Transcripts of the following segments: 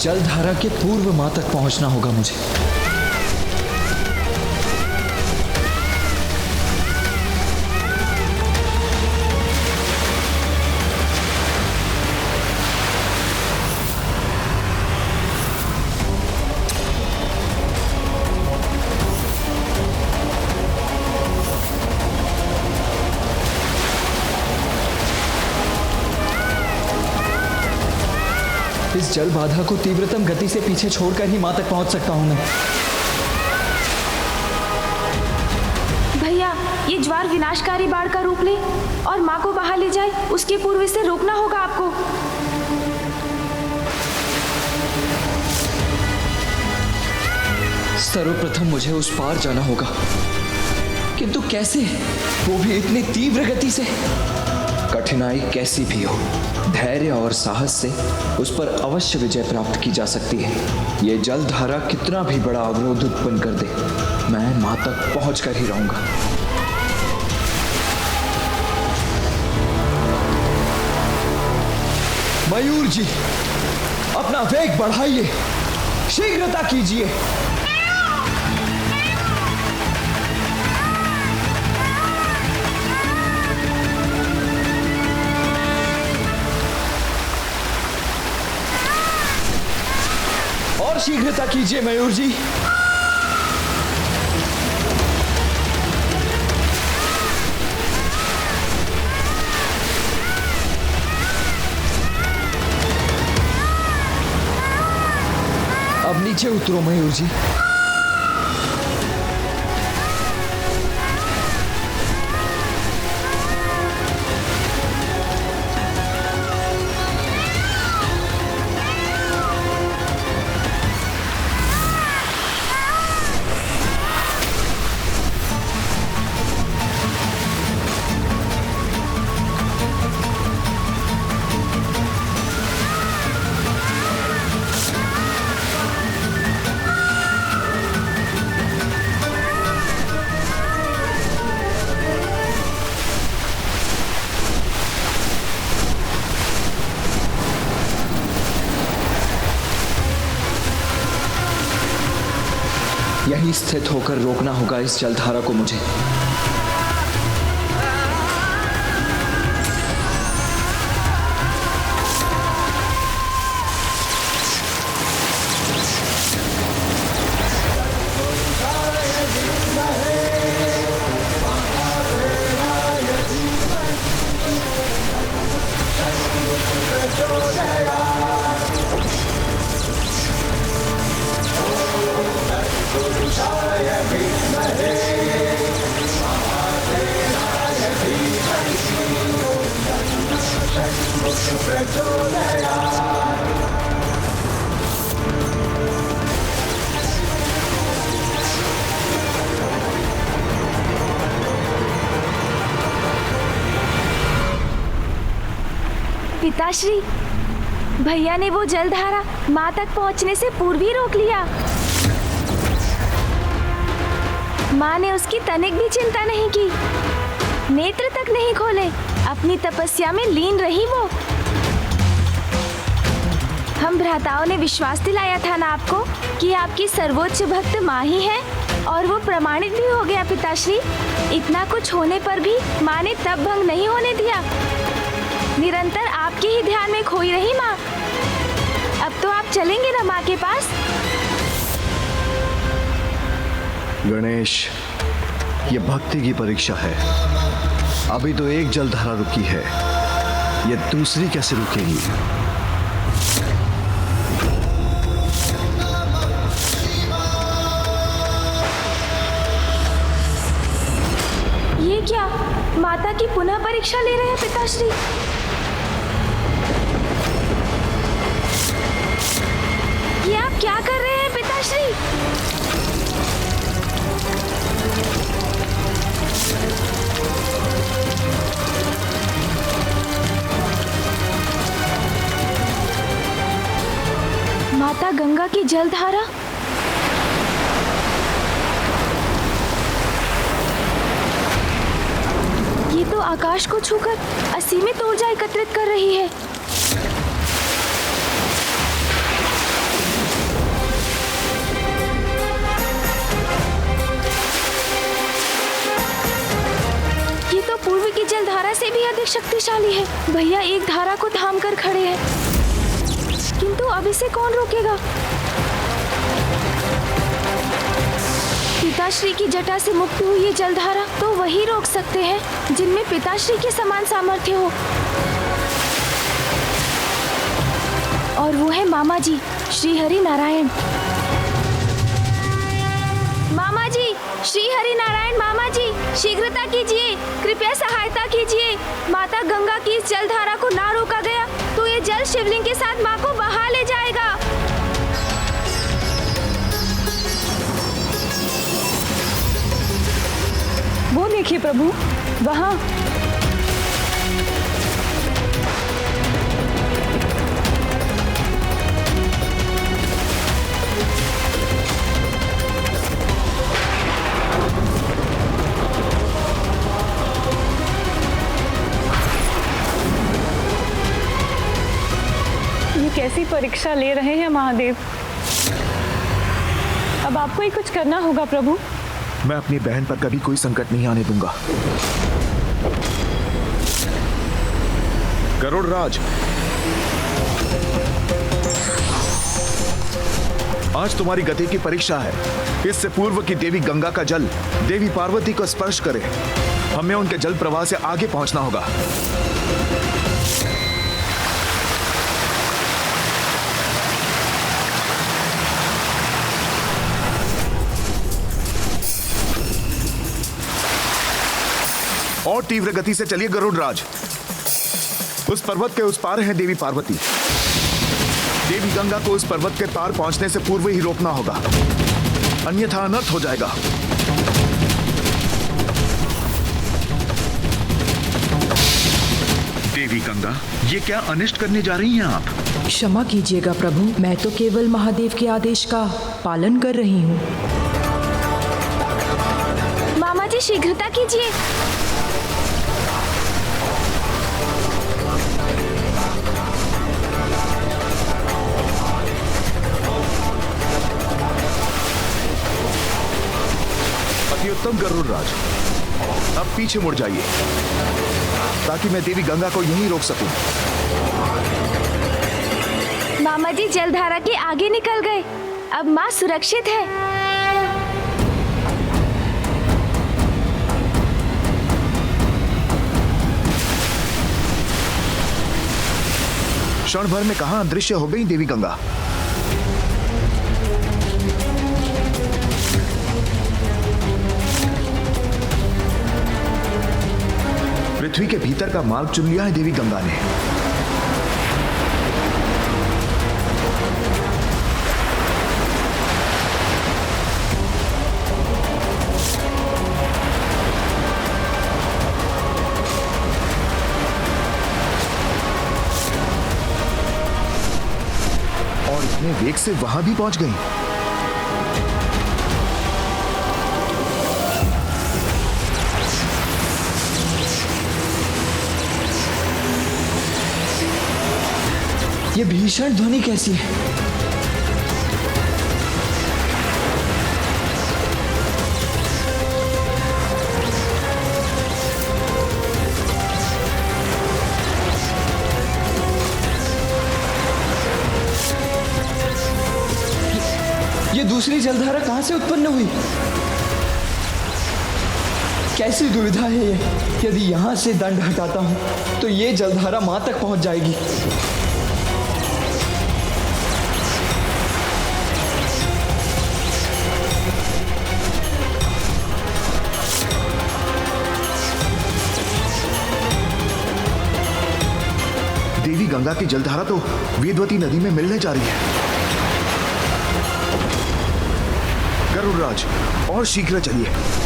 जलधारा के पूर्व माँ तक पहुंचना होगा मुझे। इस जल बाधा को तीव्रतम गति से पीछे छोड़कर ही मां तक पहुंच सकता हूं मैं। भैया, ये ज्वार विनाशकारी बाढ़ का रूप ले और मां को बहा ले जाए, उसके पूर्व इसे रोकना होगा आपको। सर्वप्रथम मुझे उस पार जाना होगा, किंतु कैसे? वो भी इतनी तीव्र गति से। कठिनाई कैसी भी हो, धैर्य और साहस से उस पर अवश्य विजय प्राप्त की जा सकती है। ये जलधारा कितना भी बड़ा अवरोध उत्पन्न कर दे, मैं मां तक पहुंचकर ही रहूंगा। मयूर जी, अपना वेग बढ़ाइए, शीघ्रता कीजिए। और शीघ्रता कीजिए मयूर जी। अब नीचे उतरो मयूर जी। यहीं स्थित होकर रोकना होगा इस जलधारा को मुझे। पिताश्री, भैया ने वो जलधारा मां तक पहुंचने से पूर्व ही रोक लिया। मां ने उसकी तनिक भी चिंता नहीं की, नेत्र तक नहीं खोले, अपनी तपस्या में लीन रही वो। हम भ्राताओं ने विश्वास दिलाया था ना आपको कि आपकी सर्वोच्च भक्त मां ही है, और वो प्रमाणित भी हो गया पिताश्री। इतना कुछ होने पर भी मां ने तप भंग नहीं होने दिया। निरंतर आपके ही ध्यान में खोई रही माँ। अब तो आप चलेंगे ना माँ के पास? गणेश, ये भक्ति की परीक्षा है। अभी तो एक जलधारा रुकी है, ये दूसरी कैसे रुकेगी? ये क्या, माता की पुनः परीक्षा ले रहे हैं पिताश्री? ये आप क्या कर रहे हैं पिताश्री? माता गंगा की जलधारा। ये तो आकाश को छूकर असीमित ऊर्जा एकत्रित कर रही है। से भी अधिक शक्तिशाली है। भैया एक धारा को थाम कर खड़े हैं, किंतु अब इसे कौन रोकेगा? पिताश्री की जटा से मुक्त हुई ये जलधारा तो वही रोक सकते हैं जिनमें पिताश्री के समान सामर्थ्य हो, और वो है मामा जी श्री हरि नारायण। मामा जी श्री हरि नारायण, मामा जी शीघ्रता कीजिए, कृपया सहायता कीजिए। माता गंगा की इस जलधारा को ना रोका गया तो ये जल शिवलिंग के साथ माँ को बहा ले जाएगा। वो देखिए प्रभु, वहाँ। ये कैसी परीक्षा ले रहे हैं महादेव। अब आपको ही कुछ करना होगा प्रभु। मैं अपनी बहन पर कभी कोई संकट नहीं आने दूंगा। गरुड़ राज, आज तुम्हारी गति की परीक्षा है। इससे पूर्व की देवी गंगा का जल देवी पार्वती को स्पर्श करे, हमें उनके जल प्रवाह से आगे पहुंचना होगा। और तीव्र गति से चलिए गरुड़ राज। उस पर्वत के उस पार है देवी पार्वती। देवी गंगा को उस पर्वत के पार पहुंचने से पूर्व ही रोकना होगा, अन्यथा अनर्थ हो जाएगा। देवी गंगा, ये क्या अनिष्ट करने जा रही हैं आप? क्षमा कीजिएगा प्रभु, मैं तो केवल महादेव के आदेश का पालन कर रही हूँ। मामा जी शीघ्रता कीजिए। उत्तम गरुड़ राज, अब पीछे मुड़ जाइए ताकि मैं देवी गंगा को यहीं रोक सकूं। मामा जी जलधारा के आगे निकल गए, अब माँ सुरक्षित है। क्षण भर में कहां अदृश्य हो गई देवी गंगा। पृथ्वी के भीतर का मार्ग चुन लिया है देवी गंगा ने। और इतने वेग से वहां भी पहुंच गई। ये भीषण ध्वनि कैसी है? ये दूसरी जलधारा कहां से उत्पन्न हुई? कैसी दुविधा है ये? यदि यहां से दंड हटाता हूं तो ये जलधारा मां तक पहुंच जाएगी। देवी गंगा की जलधारा तो वेदवती नदी में मिलने जा रही है। गरुड़ राज, और शीघ्र चलिए।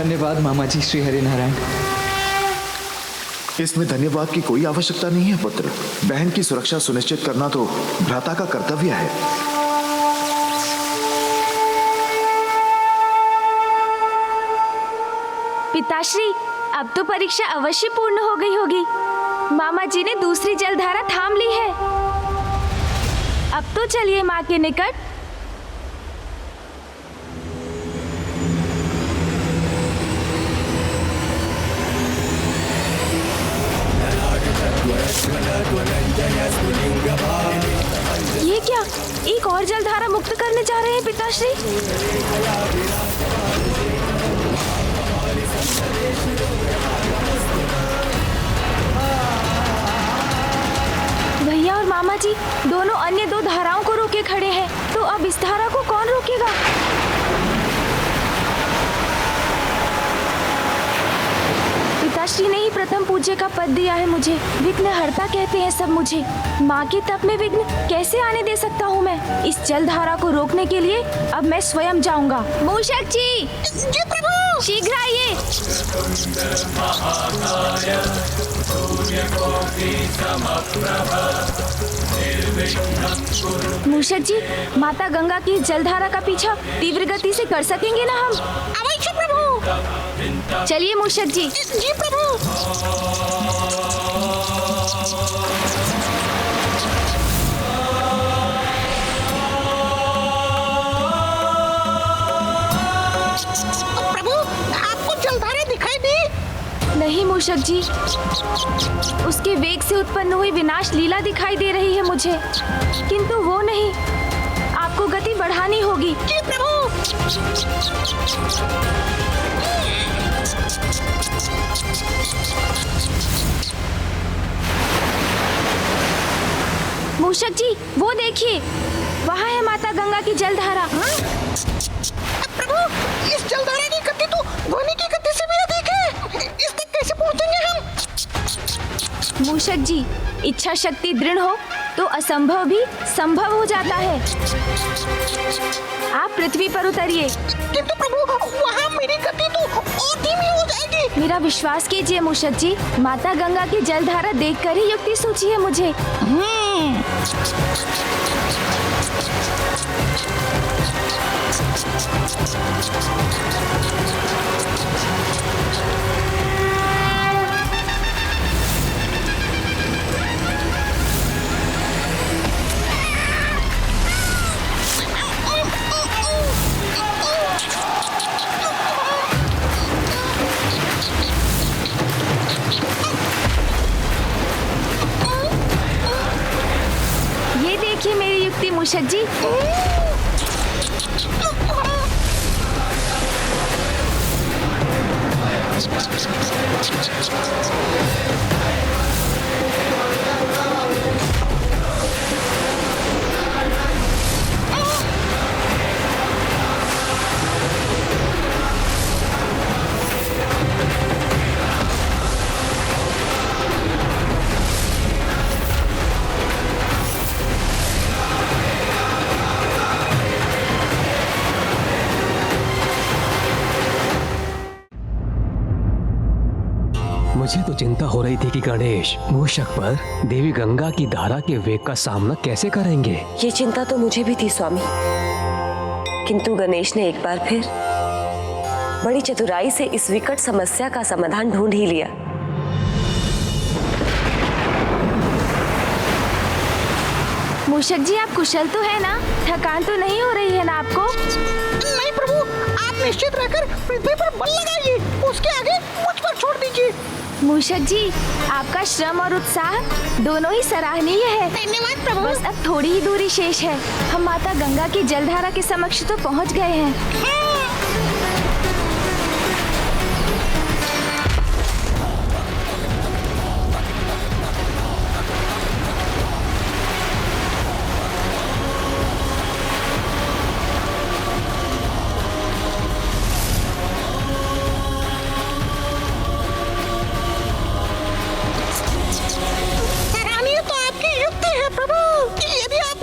धन्यवाद मामा जी श्री हरिनारायण। इसमें धन्यवाद की कोई आवश्यकता नहीं है पुत्र। बहन की सुरक्षा सुनिश्चित करना तो भ्राता का कर्तव्य है। पिताश्री, अब तो परीक्षा अवश्य पूर्ण हो गई होगी। मामा जी ने दूसरी जलधारा थाम ली है। अब तो चलिए माँ के निकट। ये क्या, एक और जलधारा मुक्त करने जा रहे हैं पिताश्री? भैया और मामा जी दोनों अन्य दो धाराओं को रोके खड़े हैं, तो अब इस धारा को कौन रोकेगा? पिताश्री ने ही प्रथम पूज्य का पद दिया है मुझे। विघ्न हरता कहते हैं सब मुझे। माँ के तप में विघ्न कैसे आने दे सकता हूँ मैं? इस जलधारा को रोकने के लिए अब मैं स्वयं जाऊंगा। मूषक जी, प्रभु, शीघ्र आइए। मूषक जी, माता गंगा की जलधारा का पीछा तीव्र गति से कर सकेंगे ना हम? अवश्य प्रभु। चलिए मूषक जी। जी प्रभु। प्रभु, आपको जलधारा दिखाई दी? नहीं मूषक जी, उसके वेग से उत्पन्न हुई विनाश लीला दिखाई दे रही है मुझे, किंतु वो नहीं। आपको गति बढ़ानी होगी। जी प्रभु। मूषक जी, वो देखिए, वहाँ है माता गंगा की जलधारा। प्रभु, इस जलधारा की गति तो ध्वनि की गति से भी अधिक है। इस तक कैसे पहुँचेंगे हम? मूषक जी, इच्छा शक्ति दृढ़ हो तो असंभव भी संभव हो जाता है। आप पृथ्वी पर उतरिए। किंतु प्रभु, वहाँ मेरी गति तो और धीमी हो जाएगी। मेरा विश्वास कीजिए मूषक जी, माता गंगा की जलधारा देखकर ही युक्ति सूझी है मुझे। ये देखिए मेरी युक्ति मूषक जी। मुझे तो चिंता हो रही थी कि गणेश मूषक पर देवी गंगा की धारा के वेग का सामना कैसे करेंगे। ये चिंता तो मुझे भी थी स्वामी, किंतु गणेश ने एक बार फिर बड़ी चतुराई से इस विकट समस्या का समाधान ढूंढ ही लिया। मूषक जी, आप कुशल तो है ना? थकान तो नहीं हो रही है ना आपको? नहीं प्रभु, आप निश्चित रहकर पृथ्वी पर बल लगाइए। उसके आगे मुझ पर छोड़ दीजिए। मूषक जी, आपका श्रम और उत्साह दोनों ही सराहनीय है। धन्यवाद प्रभु। बस अब थोड़ी ही दूरी शेष है। हम माता गंगा की जलधारा के समक्ष तो पहुंच गए हैं।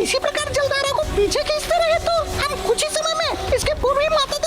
इसी प्रकार जलधारा को पीछे खींचते रहे तो हम कुछ ही समय में इसके पूर्व ही माता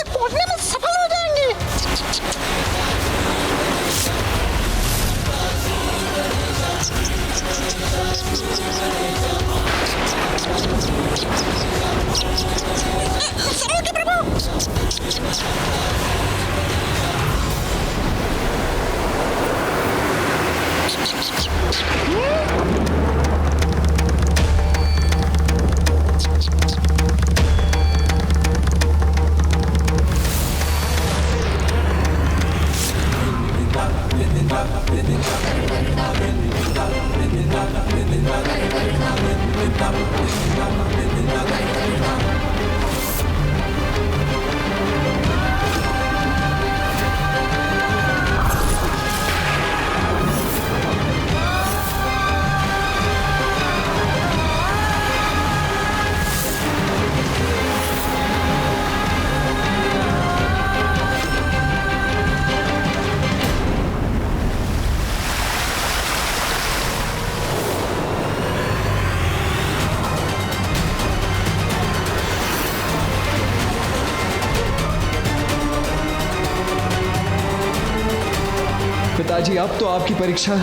पिताजी, अब तो आपकी परीक्षा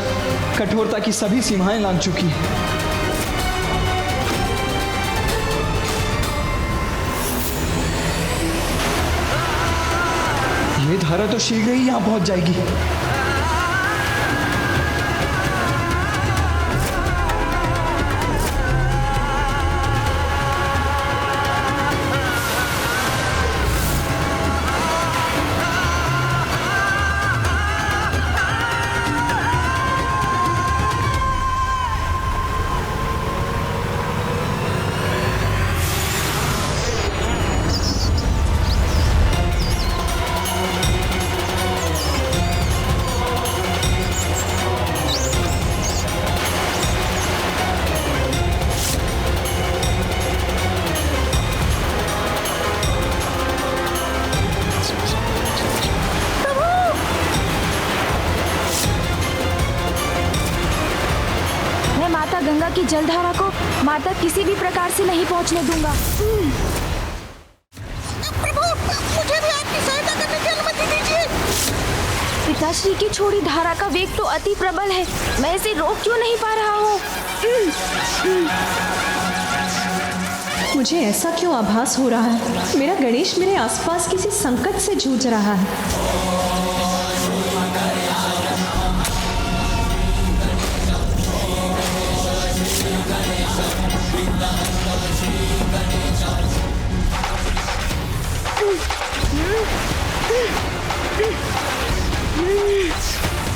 कठोरता की सभी सीमाएं लांघ चुकी है। ये धारा तो शीघ्र ही यहां पहुंच जाएगी। गंगा की जलधारा को माता किसी भी प्रकार से नहीं पहुंचने दूंगा। प्रभु, मुझे भी आपकी सहायता करने की अनुमति दीजिए। पिताश्री की छोड़ी धारा का वेग तो अति प्रबल है, मैं इसे रोक क्यों नहीं पा रहा हूँ? मुझे ऐसा क्यों आभास हो रहा है? मेरा गणेश मेरे आसपास किसी संकट से जूझ रहा है।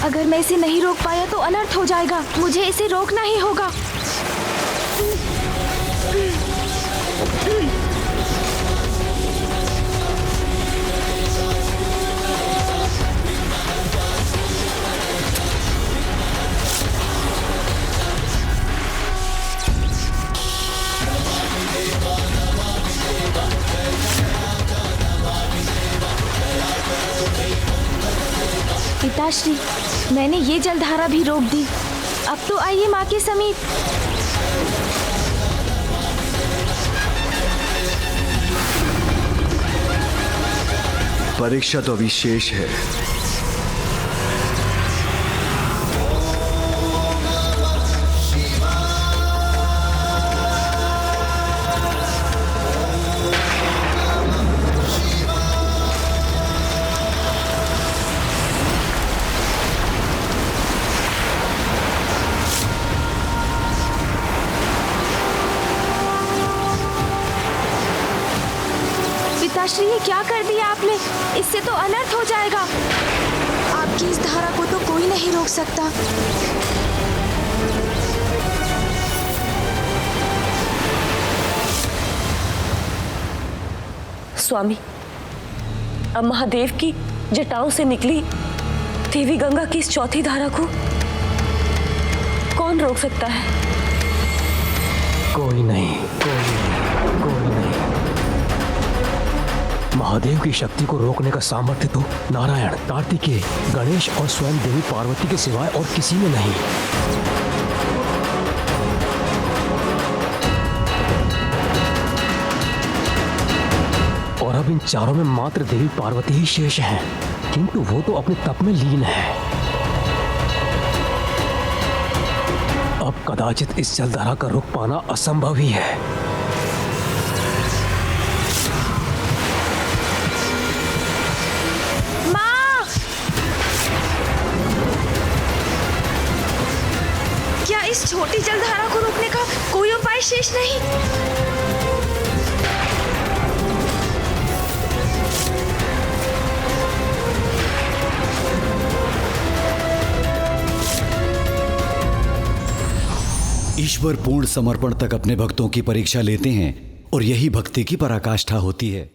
अगर मैं इसे नहीं रोक पाया तो अनर्थ हो जाएगा। मुझे इसे रोकना ही होगा। पिताश्री, मैंने ये जलधारा भी रोक दी। अब तो आइए माँ के समीप। परीक्षा तो अभी शेष है। पिताश्री, ये क्या कर दिया आपने? इससे तो अनर्थ हो जाएगा। आपकी इस धारा को तो कोई नहीं रोक सकता। स्वामी, अब महादेव की जटाओं से निकली देवी गंगा की इस चौथी धारा को कौन रोक सकता है? कोई नहीं, कोई नहीं, कोई नहीं। महादेव की शक्ति को रोकने का सामर्थ्य तो नारायण, कार्तिकेय, गणेश और स्वयं देवी पार्वती के सिवाय और किसी में नहीं। और अब इन चारों में मात्र देवी पार्वती ही शेष हैं, किंतु वो तो अपने तप में लीन है। अब कदाचित इस जलधारा का रोक पाना असंभव ही है। इस छोटी जलधारा को रोकने का कोई उपाय शेष नहीं? ईश्वर पूर्ण समर्पण तक अपने भक्तों की परीक्षा लेते हैं और यही भक्ति की पराकाष्ठा होती है।